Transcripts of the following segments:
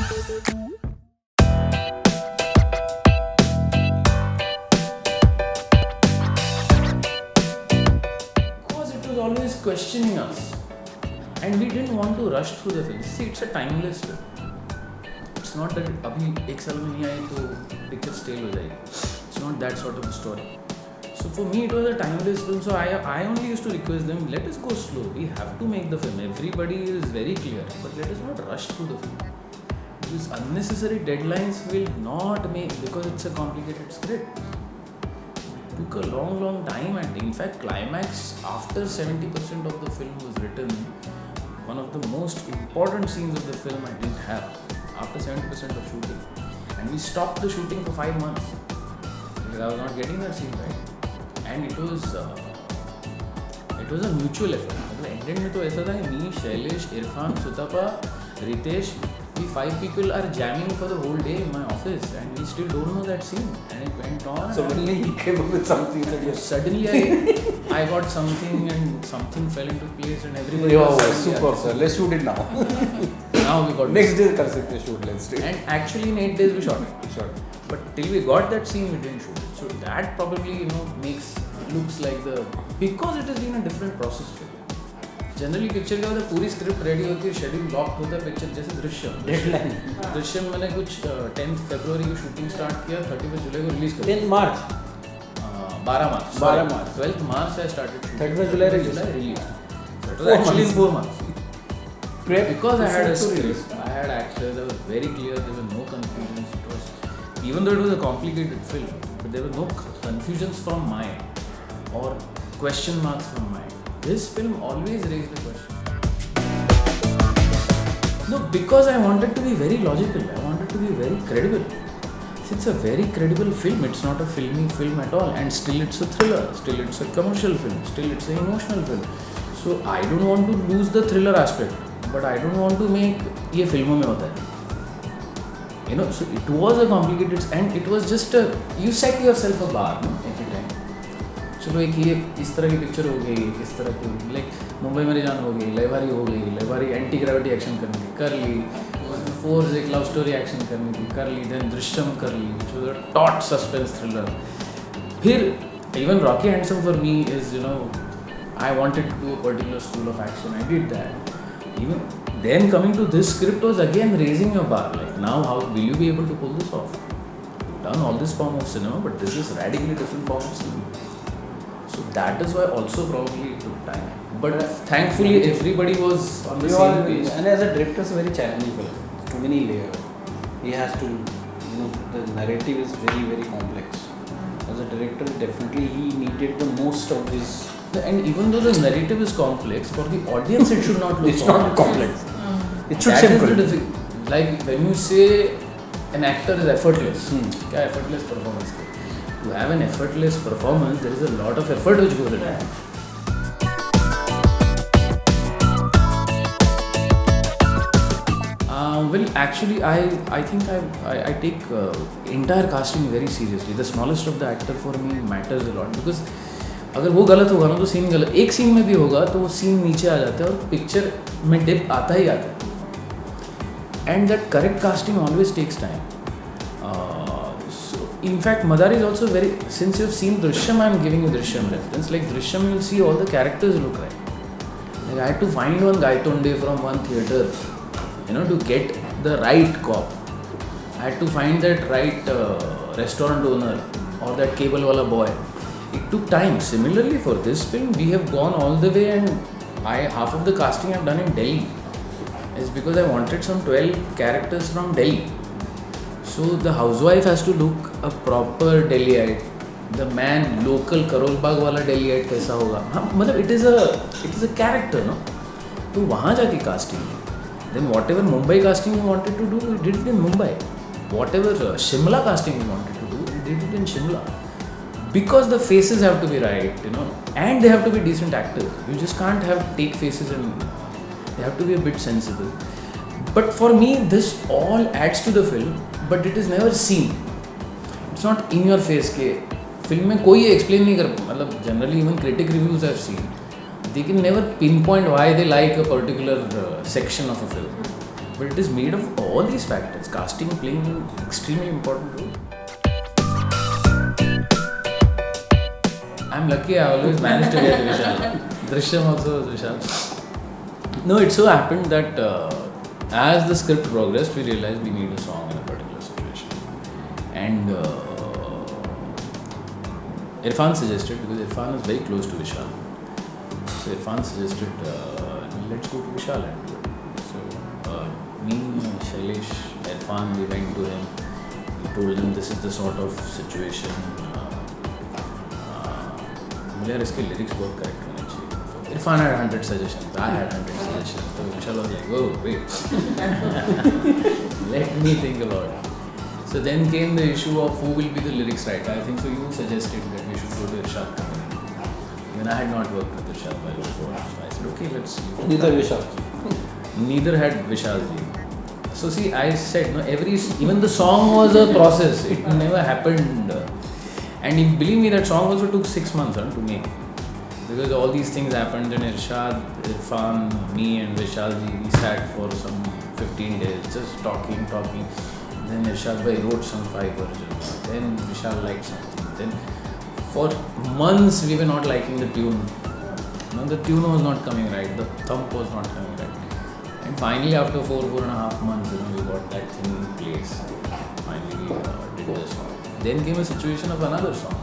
Because it was always questioning us, and we didn't want to rush through the film. See, it's a timeless film. It's not that अभी एक साल में नहीं आई तो picture stale हो जाएगी. It's not that sort of a story. So for me, it was a timeless film. So I only used to request them, let us go slow. We have to make the film. Everybody is very clear, but let us not rush through the film. These unnecessary deadlines will not make, because it's a complicated script. It took a long time, and in fact, climax after 70% of the film was written. One of the most important scenes of the film I didn't have after 70% of shooting, and we stopped the shooting for 5 months because I was not getting that scene right. And it was a mutual effort. मतलब ended में तो ऐसा था कि me, Shailesh, Irfan, Sutapa, Ritesh, we 5 people are jamming for the whole day in my office, and we still don't know that scene, and it went on. Suddenly he came up with something. Suddenly I got something, and something fell into place, and everybody. Oh, super sir. Let's shoot it now. Now we got next day कर सकते shoot. Let's do it. And actually in 8 days we shot it. But till we got that scene, we didn't shoot it. So that probably looks like because it has been a different process for you. Generally picture क्या होता है, पूरी script ready होती है, schedule locked होता है, picture जैसे Drishyam. Deadline. Drishyam मैंने कुछ 10th February को shooting start किया, 31st July को release कर. 10th March. 12 March. 12th March I started shooting. 31st July release. So it was actually in 4 months. Because I had a script, I had actors, I was very clear, there were no confusions. It was, even though it was a complicated film, but there were no confusions from my end or question marks from my end. This film always raised a question. No, because I wanted to be very logical, I wanted to be very credible. It's a very credible film, it's not a filmy film at all, and still it's a thriller, still it's a commercial film, still it's an emotional film. So I don't want to lose the thriller aspect. But I don't want to make ये फिल्मों में होता है. So it was a complicated, and it was just you set yourself a bar every time. चलो एक ये इस तरह की पिक्चर हो गई, इस तरह की लाइक मुंबई मेरी जान हो गई, लयभारी हो गई, लयभारी एंटी ग्रेविटी एक्शन करनी थी, कर ली. फोर्स एक लव स्टोरी एक्शन करनी थी, कर ली. देन दृश्यम कर ली, which was a taut suspense thriller. फिर even Rocky Handsome for me is I wanted to do a particular school of action. I did that. Even then coming to this script was again raising your bar. Like now, how will you be able to pull this off? You've done all this form of cinema, but this is radically different form of cinema. So that is why also probably it took time. But thankfully everybody was on the same page. And as a director, it's a very challenging film. Too many layers. He has to, the narrative is very, very complex. As a director, definitely he needed the most of this. And even though the narrative is complex, for the audience it should not look it's not complex. It should that simple. Like when you say an actor is effortless, क्या effortless performance के? To have an effortless performance, there is a lot of effort which goes into it. Well, actually, I think I take entire casting very seriously. The smallest of the actor for me matters a lot, because अगर वो गलत होगा ना तो scene गलत, एक scene में भी होगा तो वो सीन नीचे आ जाता है और पिक्चर में डिप आता ही आता है. And that correct casting always takes time. So in fact, Madari is also very, since you've seen Drishyam, I'm giving you Drishyam reference. Like Drishyam, you'll see all the characters look right. Like I had to find one Gaitonde from one theatre, to get the right cop. I had to find that right restaurant owner or that cable wala boy. It took time. Similarly, for this film, we have gone all the way, and half of the casting I've done in Delhi. It's because I wanted some 12 characters from Delhi. So the housewife has to look a proper Delhiite. The man, local Karol Bagh wala Delhiite कैसा होगा? मतलब it is a character, no? तो वहाँ जाके casting. Then whatever Mumbai casting we wanted to do, we did it in Mumbai. Whatever Shimla casting we wanted to do, we did it in Shimla. Because the faces have to be right, and they have to be decent actors. You just can't take faces, and they have to be a bit sensible. But for me, this all adds to the film, but it is never seen. It's not in your face के film में कोई explain नहीं कर, मतलब generally even critic reviews I've seen, they can never pinpoint why they like a particular section of a film. But it is made of all these factors. Casting playing an extremely important role. I'm lucky I always managed to get Vishal. Drishyam also was Vishal. No, it so happened that as the script progressed, we realized we need a song in a particular situation. And Irfan suggested, because Irfan is very close to Vishal. So Irfan suggested, let's go to Vishal and do it. So me, Shailesh, Irfan, we went to him. We told him this is the sort of situation. मुझे यार इसके lyrics बहुत correct होने चाहिए. Irfan had 100 suggestions. I had 100 suggestions. So Vishal was like, oh wait, let me think about it. So then came the issue of who will be the lyrics writer. I think so you suggested that we should go to Irshad Kamil. Even I had not worked with Irshad Bhai before. So I said, okay, let's see. Neither Vishal. Neither had Vishal ji. So see, I said, no, even the song was a process. It never happened. And if, believe me, that song also took 6 months to make. Because all these things happened. Then Irshad, Irfan, me and Vishal ji, we sat for some 15 days just talking. Then Irshad Bhai wrote some 5 versions. Then Vishal liked something. Then for months we were not liking the tune. No, the tune was not coming right. The thump was not coming right. And finally, after 4.5 months, we got that thing in place. Finally, we did the song. Then came a situation of another song.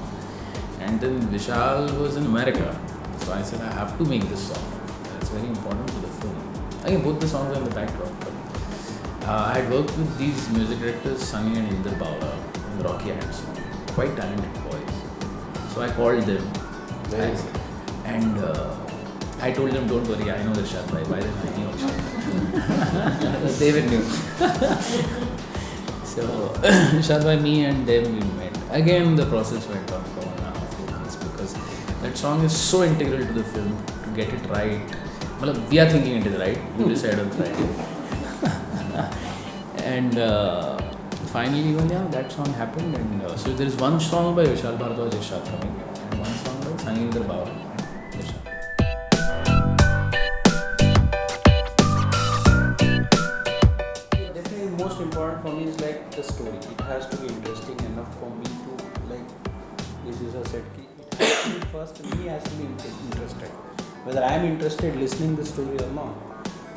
And then Vishal was in America. So I said, I have to make this song. That's very important to the film. Again, both the songs are in the backdrop. I had worked with these music directors, Sunny and Inder Bawla, in Rocky Hands. Quite talented boys. So I called them. And I told them, don't worry, I know Irshad Bhai. By then I knew Irshad. They were new. So Irshad Bhai, me and them, we met. Again, the process went on for 1.5 months because that song is so integral to the film. To get it right, we are thinking it is right. You decide on Friday. And finally, even that song happened. And so there is one song by Vishal Bhardwaj, Irshad Kamil, and one song by Sunny Inder Bawla. Definitely, most important for me is like the story. It has to be interesting enough for me to like. This is a set key. It has to be first. Me has to be interested. Whether I am interested listening the story or not.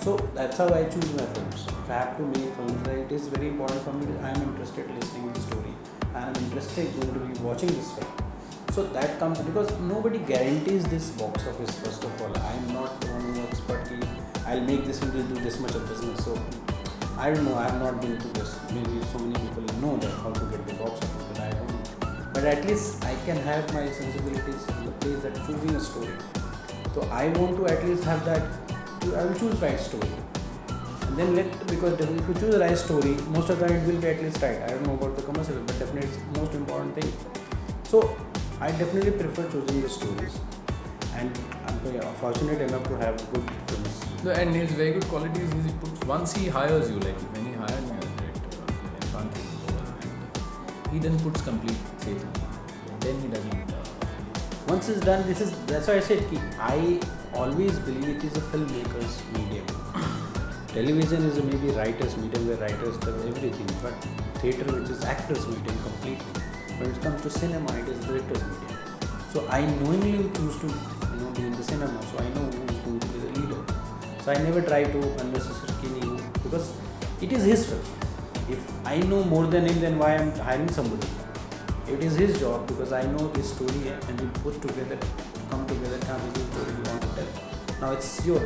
So that's how I choose my films. If I have to make films, it is very important for me that I am interested listening the story. I am interested going to be watching this film. So that comes because nobody guarantees this box office. First of all, I am not the one who expert. I'll make this film do this much of business. So I don't know. I have not been to this. Maybe so many people know that how to get the box office, but I don't know. But at least I can have my sensibilities in the place that choosing a story. So I want to at least have that. I will choose right story, and then because if you choose the right story, most of the time it will be at least right. I don't know about the commercial, but definitely it's the most important thing. So I definitely prefer choosing the stories, and I'm fortunate enough to have good films. No, and his very good qualities is he puts, once he hires you, like when he hired me as director, he then puts complete faith in me. Then he doesn't. Once it's done, that's why I said I always believe it is a filmmaker's medium. Television is a maybe writer's medium where writers do everything, but theatre, which is actors' medium completely. When it comes to cinema, it is director's medium. So I knowingly choose to be in the cinema, so I know who is going to be the leader. So I never try to unnecessarily kill him because it is his film. If I know more than him, then why I am hiring somebody? It is his job because I know this story and we come together, this is the story you want to tell. Now it's your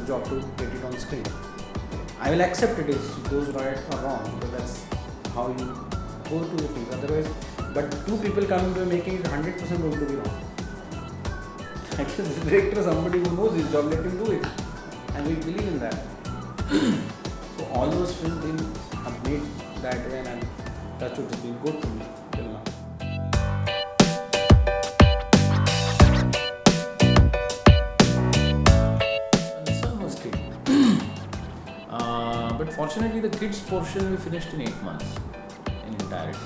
job to get it on screen. I will accept it if it goes right or wrong because that's how you go to the things. Otherwise, but two people coming to making it 100% going to be wrong. Actually, the director, somebody who knows his job, let him do it. And we believe in that. So all those films have made that way and that's what has been good to me till now. But fortunately, the kids portion we finished in 8 months in entirety.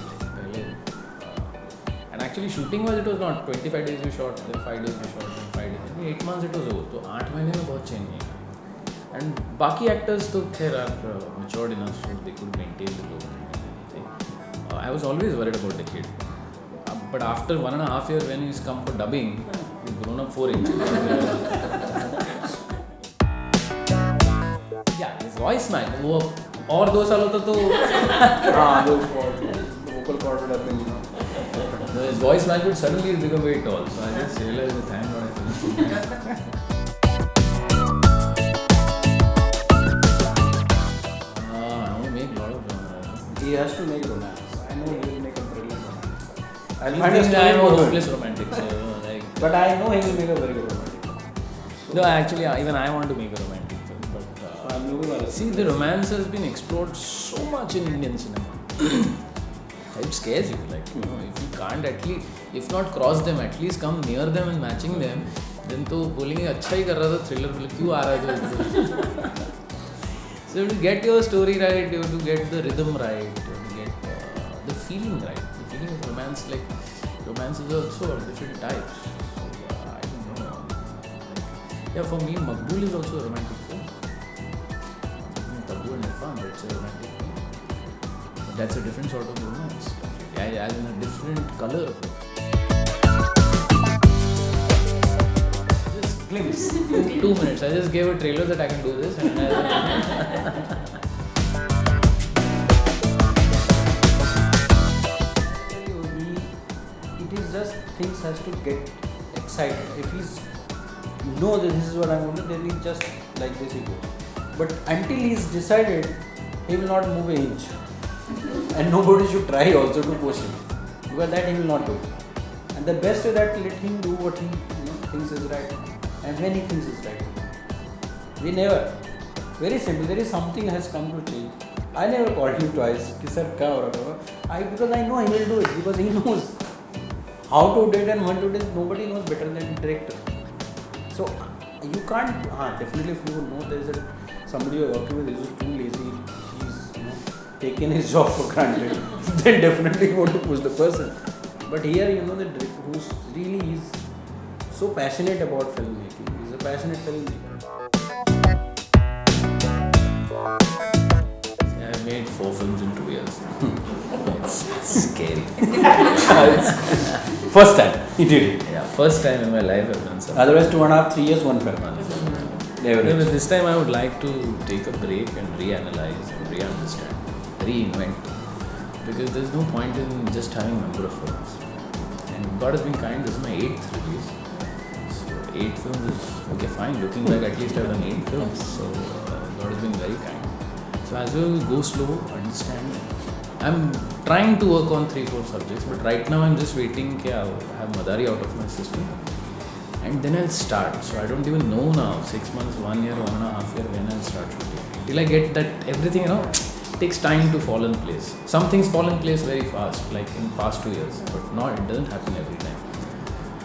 And actually, shooting was, it was not 25 days we shot, then 5 days we shot, then 5 days. In 8 months it was over. So 8 months में बहुत change नहीं And बाकी actors तो खैर are matured enough so they could maintain the look. I was always worried about the kid. But after 1.5 years when he's come for dubbing, he's grown up 4 inches. Yeah, his voice man. वो और 2 साल होता तो the vocal cord would have been, his voice match would suddenly become very tall. So I just realized that thank God I finished. I want to make a lot of genres. he has to make romance. I know he will make a brilliant romance. I'll I find a am story a for him. hopeless romantic. So like, But I know he will make a very good romantic. no, actually, even I want to make a romantic film. But I'm looking at see, the romance has been explored so much in Indian cinema. It scares you, like, you know, if you can't at least, if not cross them, at least come near them and matching them, then तो बोलेंगे अच्छा ही कर रहा था thriller film, क्यों आ रहा है जो So to get your story right, you have to get the rhythm right, you have to get the feeling right. The feeling of romance, like romance is also of different types. So I don't know. Like, yeah, for me, Maqbool is also a romantic film. Tabu and Irfan, it's a romantic film. But that's a different sort of romance. As in a different color of it. Just glimpse. 2 minutes. I just gave a trailer that I can do this. And it is just things has to get excited. If he's know that this is what I'm going to do, then he's just like this he goes. But until he's decided, he will not move an inch. And nobody should try also to push him, because that he will not do. And the best is that let him do what he thinks is right, and when he thinks is right. We never, very simple. There is something has come to change. I never called him twice. Sir, because I know he will do it, because he knows how to do it and when to do it. Nobody knows better than the director. So you can't. Definitely, if you know there is somebody you are working with is too lazy, taken his job for granted, then definitely you want to push the person. But here, the director who's really is so passionate about filmmaking. He's a passionate filmmaker. I've made 4 films in 2 years. It's scary. First time he did it. Yeah, first time in my life I've done something. Otherwise, 2.5, 3 years, one film. Never. But this time I would like to take a break and reanalyze and re-understand, reinvent. Because there's no point in just having a number of films. And God has been kind, this is my 8th release. So 8 films is, okay fine, looking back at least I've done 8 films. So God has been very kind. So as well, go slow, understand. I'm trying to work on 3-4 subjects, but right now I'm just waiting till I have Madari out of my system. And then I'll start. So I don't even know now, 6 months, 1 year, 1.5 years, when I'll start shooting. Till I get that everything, takes time to fall in place. Some things fall in place very fast, like in past 2 years, but not, it doesn't happen every time.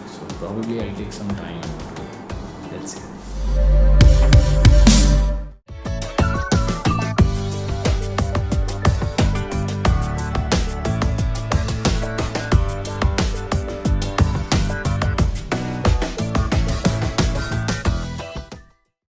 So probably I'll take some time. Let's see.